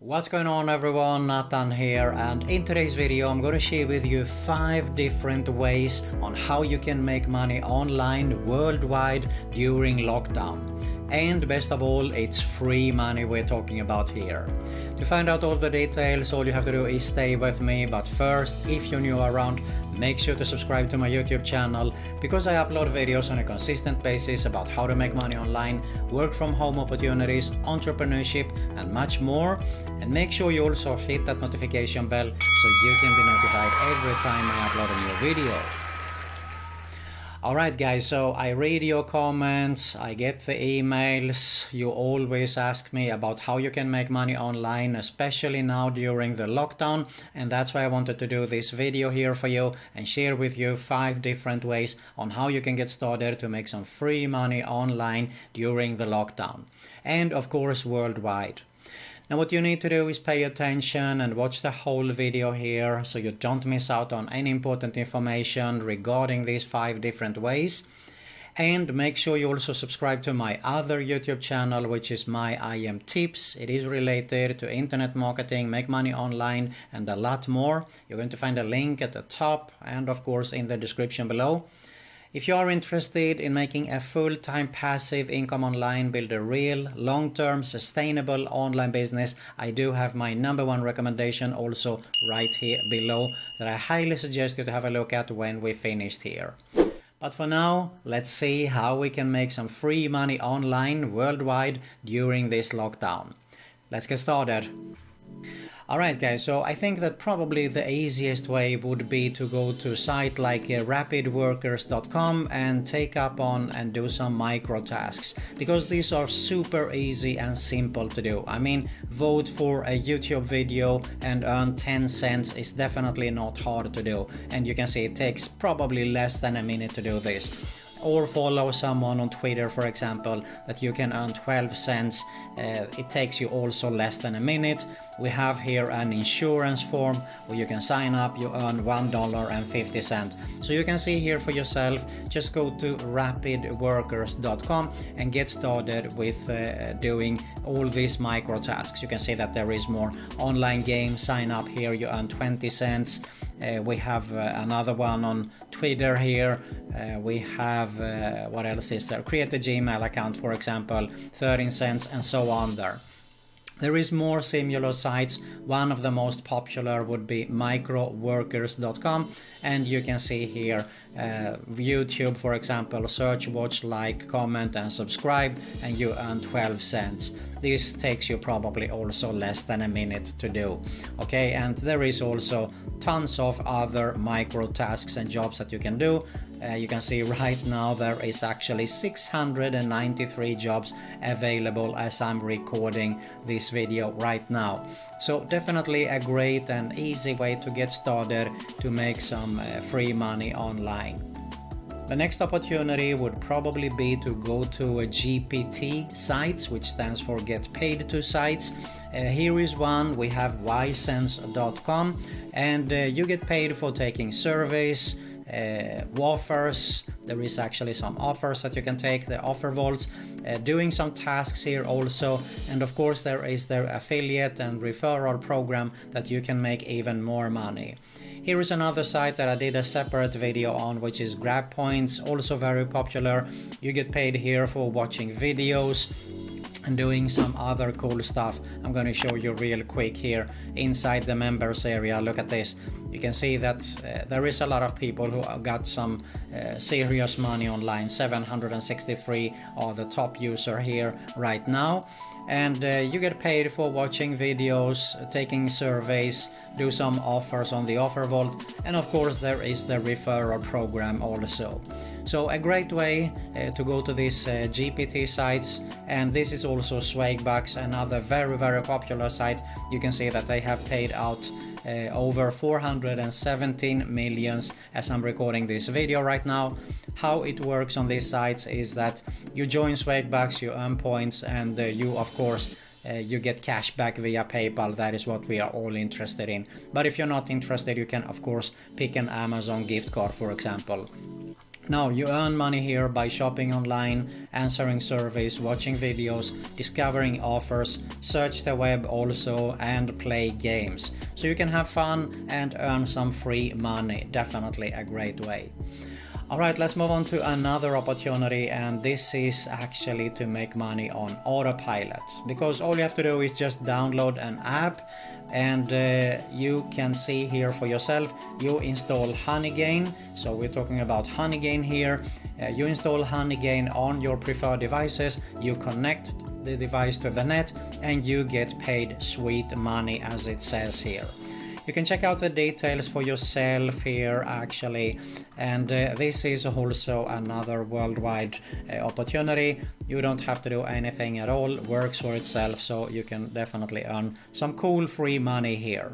What's going on everyone, Nathan here, and in today's video I'm going to share with you 5 different ways on how you can make money online worldwide during lockdown. And best of all, it's free money we're talking about here. To find out all the details, all you have to do is stay with me, but first, if you're new around, make sure to subscribe to my YouTube channel because I upload videos on a consistent basis about how to make money online, work from home opportunities, entrepreneurship and much more. And make sure you also hit that notification bell so you can be notified every time I upload a new video. Alright guys, so I read your comments, I get the emails, you always ask me about how you can make money online, especially now during the lockdown, and that's why I wanted to do this video here for you and share with you 5 different ways on how you can get started to make some free money online during the lockdown, and of course worldwide. Now what you need to do is pay attention and watch the whole video here so you don't miss out on any important information regarding these 5 different ways. And make sure you also subscribe to my other YouTube channel, which is my IM Tips. It is related to internet marketing, make money online and a lot more. You're going to find a link at the top and of course in the description below. If you are interested in making a full-time passive income online, build a real, long-term, sustainable online business, I do have my #1 recommendation also right here below that I highly suggest you to have a look at when we finished here. But for now, let's see how we can make some free money online worldwide during this lockdown. Let's get started. Alright guys, so I think that probably the easiest way would be to go to a site like rapidworkers.com and take up on and do some micro tasks, because these are super easy and simple to do. I mean, vote for a YouTube video and earn 10 cents is definitely not hard to do, and you can see it takes probably less than a minute to do this. Or follow someone on Twitter, for example, that you can earn 12 cents. It takes you also less than a minute. We have here an insurance form where you can sign up, you earn $1.50. So you can see here for yourself, just go to rapidworkers.com and get started with doing all these micro tasks. You can see that there is more online games, sign up here, you earn 20 cents. We have another one on Twitter here. We have, what else is there? Create a Gmail account, for example, 13 cents and so on there. There is more similar sites. One of the most popular would be microworkers.com, and you can see here YouTube, for example, search, watch, like, comment and subscribe, and you earn 12 cents. This takes you probably also less than a minute to do. Okay, and there is also tons of other micro tasks and jobs that you can do. You can see right now there is actually 693 jobs available as I'm recording this video right now. So definitely a great and easy way to get started to make some free money online. The next opportunity would probably be to go to a GPT Sites, which stands for Get Paid to Sites. Here is one. We have ysense.com, and you get paid for taking surveys, offers. There is actually some offers that you can take, the offer vaults, doing some tasks here also, and of course there is their affiliate and referral program that you can make even more money. Here is another site that I did a separate video on, which is Grab Points, also very popular. You get paid here for watching videos and doing some other cool stuff. I'm going to show you real quick here inside the members area. Look at this. You can see that there is a lot of people who got some serious money online. 763 are the top user here right now. And you get paid for watching videos, taking surveys, do some offers on the offer vault, and of course there is the referral program also. So a great way to go to these GPT sites, and this is also Swagbucks, another very popular site. You can see that they have paid out over 417 millions as I'm recording this video right now. How it works on these sites is that you join Swagbucks, you earn points, and you of course you get cash back via PayPal. That is what we are all interested in. But if you're not interested, you can of course pick an Amazon gift card, for example. Now, you earn money here by shopping online, answering surveys, watching videos, discovering offers, search the web also, and play games. So you can have fun and earn some free money. Definitely a great way. Alright, let's move on to another opportunity, and this is actually to make money on Autopilot, because all you have to do is just download an app, and you can see here for yourself. You install Honeygain, so we're talking about Honeygain here. You install Honeygain on your preferred devices, you connect the device to the net, and you get paid sweet money, as it says here. You can check out the details for yourself here actually, and this is also another worldwide opportunity. You don't have to do anything at all, works for itself, so you can definitely earn some cool free money here.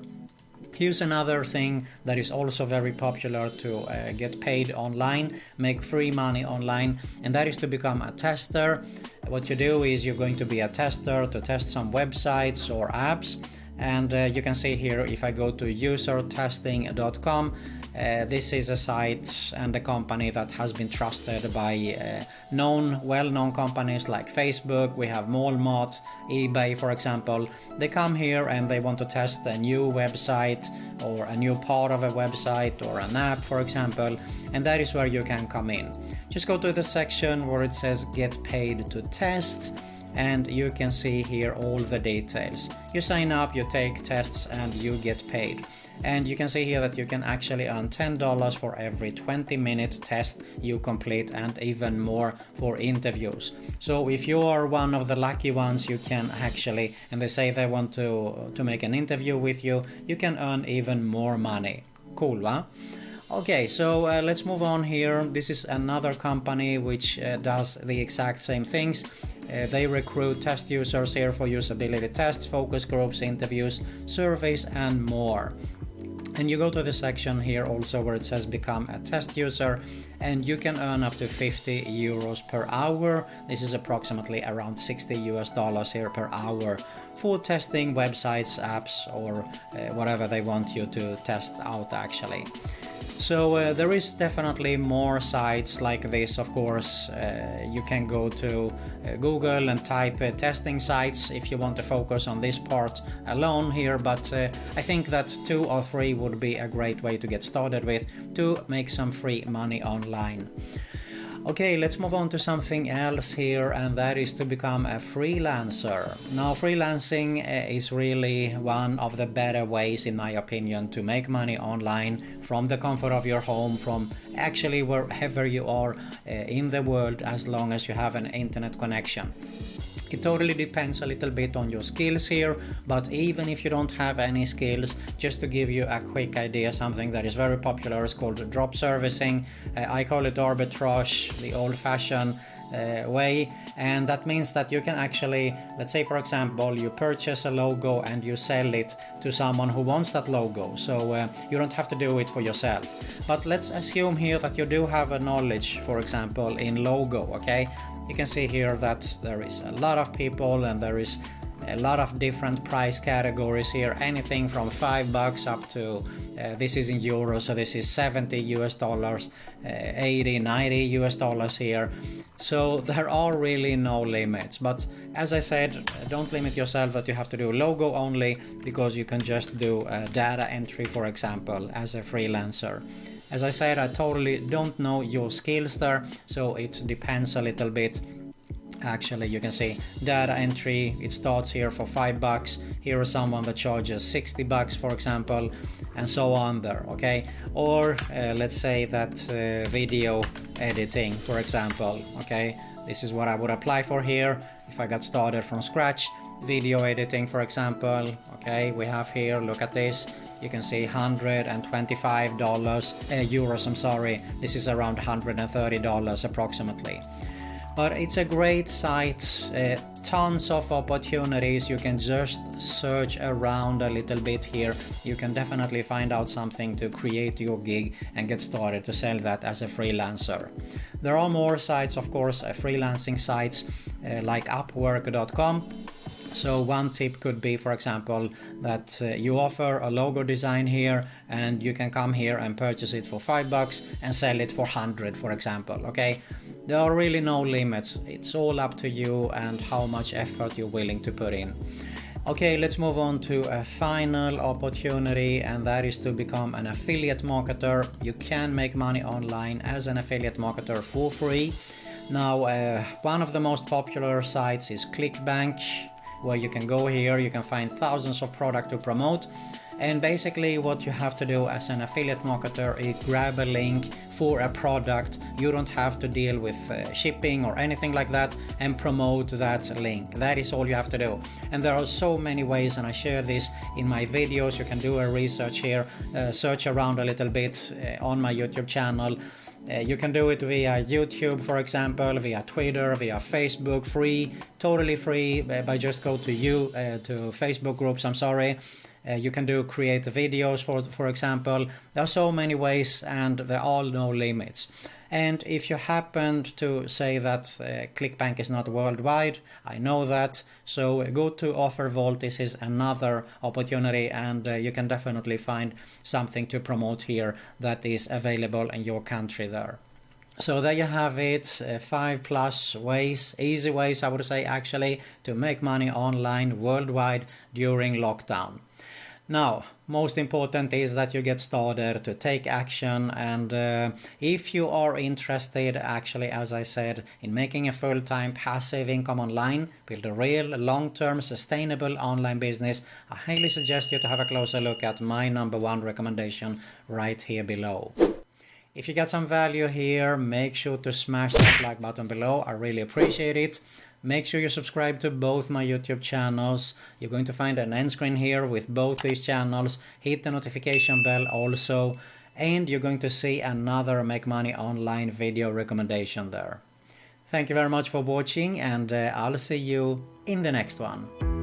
Here's another thing that is also very popular to get paid online, make free money online, and that is to become a tester. What you do is you're going to be a tester to test some websites or apps. And you can see here, if I go to usertesting.com, this is a site and a company that has been trusted by well-known companies like Facebook. We have Walmart, eBay, for example. They come here and they want to test a new website or a new part of a website or an app, for example, and that is where you can come in. Just go to the section where it says get paid to test, and you can see here all the details. You sign up, you take tests, and you get paid. And you can see here that you can actually earn $10 for every 20-minute test you complete, and even more for interviews. So if you are one of the lucky ones, you can actually, and they say they want to make an interview with you, you can earn even more money. Cool, huh? Okay, so let's move on here. This is another company which does the exact same things. They recruit test users here for usability tests, focus groups, interviews, surveys, and more. And you go to the section here also where it says become a test user, and you can earn up to 50 euros per hour. This is approximately around $60 here per hour for testing websites, apps, or whatever they want you to test out actually. So there is definitely more sites like this, of course. You can go to Google and type testing sites if you want to focus on this part alone here, but I think that 2 or 3 would be a great way to get started with to make some free money online. Okay, let's move on to something else here, and that is to become a freelancer. Now, freelancing is really one of the better ways, in my opinion, to make money online from the comfort of your home, from actually wherever you are in the world, as long as you have an internet connection. It totally depends a little bit on your skills here, but even if you don't have any skills, just to give you a quick idea, something that is very popular is called drop servicing. I call it arbitrage, the old-fashioned way, and that means that you can actually, let's say for example, you purchase a logo and you sell it to someone who wants that logo, so you don't have to do it for yourself. But let's assume here that you do have a knowledge, for example, in logo, okay? You can see here that there is a lot of people and there is a lot of different price categories here, anything from $5 up to this is in euros, so this is $70 US, 80, 90 US here. So there are really no limits, but as I said, don't limit yourself that you have to do logo only, because you can just do data entry, for example, as a freelancer. As I said, I totally don't know your skills there, so it depends a little bit. Actually, you can see data entry, it starts here for $5. Here is someone that charges $60, for example, and so on there, okay? Or let's say that video editing, for example, okay? This is what I would apply for here if I got started from scratch. Video editing, for example, okay? We have here, look at this. You can see $125 euros, I'm sorry. This is around $130 approximately. But it's a great site, tons of opportunities. You can just search around a little bit here. You can definitely find out something to create your gig and get started to sell that as a freelancer. There are more sites, of course, freelancing sites like Upwork.com. So one tip could be, for example, that you offer a logo design here and you can come here and purchase it for $5 and sell it for 100, for example. Okay, there are really no limits. It's all up to you and how much effort you're willing to put in. Okay, let's move on to a final opportunity, and that is to become an affiliate marketer. You can make money online as an affiliate marketer for free. Now, one of the most popular sites is ClickBank, where you can go here, you can find thousands of products to promote. And basically what you have to do as an affiliate marketer is grab a link for a product. You don't have to deal with shipping or anything like that and promote that link. That is all you have to do. And there are so many ways, and I share this in my videos. You can do a research here, search around a little bit on my YouTube channel. You can do it via YouTube, for example, via Twitter, via Facebook, free, totally free, by just go to Facebook groups, you can do create videos, for example. There are so many ways and there are no limits. And if you happen to say that ClickBank is not worldwide, I know that, so go to OfferVault. This is another opportunity, and you can definitely find something to promote here that is available in your country there. So there you have it, 5+ ways, easy ways I would say actually, to make money online worldwide during lockdown. Now, most important is that you get started, to take action, and if you are interested actually, as I said, in making a full-time passive income online, build a real long-term sustainable online business, I highly suggest you to have a closer look at my #1 recommendation right here below. If you get some value here, make sure to smash that like button below. I really appreciate it. Make sure you subscribe to both my YouTube channels. You're going to find an end screen here with both these channels. Hit the notification bell also. And you're going to see another Make Money Online video recommendation there. Thank you very much for watching, and I'll see you in the next one.